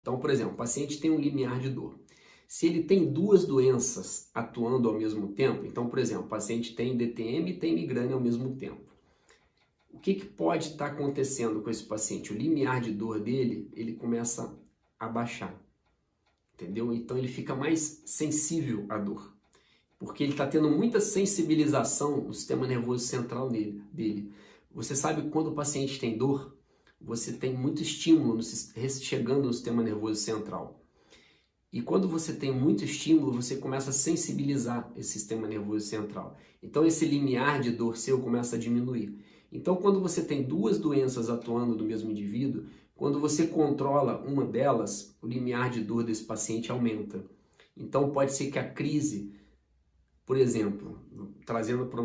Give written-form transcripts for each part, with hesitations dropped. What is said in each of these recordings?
Então, por exemplo, o paciente tem um limiar de dor. Se ele tem duas doenças atuando ao mesmo tempo, então, por exemplo, o paciente tem DTM e tem migrânia ao mesmo tempo. O que pode estar acontecendo com esse paciente? O limiar de dor dele, ele começa a baixar, entendeu? Então ele fica mais sensível à dor, porque ele está tendo muita sensibilização no sistema nervoso central dele. Você sabe que quando o paciente tem dor, você tem muito estímulo chegando no sistema nervoso central. E quando você tem muito estímulo, você começa a sensibilizar esse sistema nervoso central. Então esse limiar de dor seu começa a diminuir. Então quando você tem duas doenças atuando no mesmo indivíduo, quando você controla uma delas, o limiar de dor desse paciente aumenta. Então pode ser que a crise, por exemplo, trazendo para o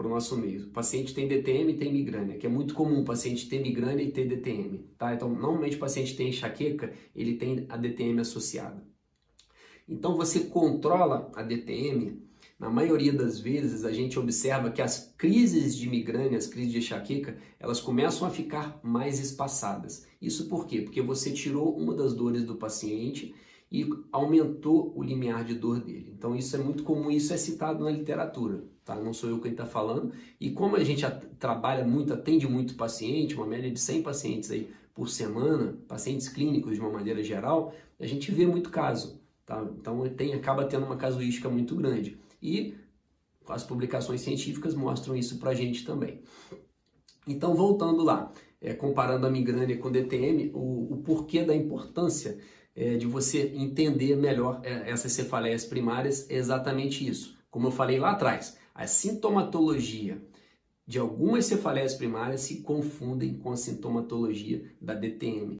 nosso meio, o paciente tem DTM e tem migrânia, que é muito comum o paciente ter migrânia e ter DTM. Tá? Então normalmente o paciente tem enxaqueca, ele tem a DTM associada. Então você controla a DTM, na maioria das vezes a gente observa que as crises de migrânia, as crises de enxaqueca, elas começam a ficar mais espaçadas. Isso por quê? Porque você tirou uma das dores do paciente e aumentou o limiar de dor dele. Então isso é muito comum, isso é citado na literatura, tá? Não sou eu quem está falando. E como a gente trabalha muito, atende muito paciente, uma média de 100 pacientes aí por semana, pacientes clínicos de uma maneira geral, a gente vê muito caso. Tá? Então acaba tendo uma casuística muito grande. E as publicações científicas mostram isso para a gente também. Então, voltando lá, comparando a migrânia com o DTM, o porquê da importância de você entender melhor essas cefaleias primárias é exatamente isso. Como eu falei lá atrás, a sintomatologia de algumas cefaleias primárias se confundem com a sintomatologia da DTM.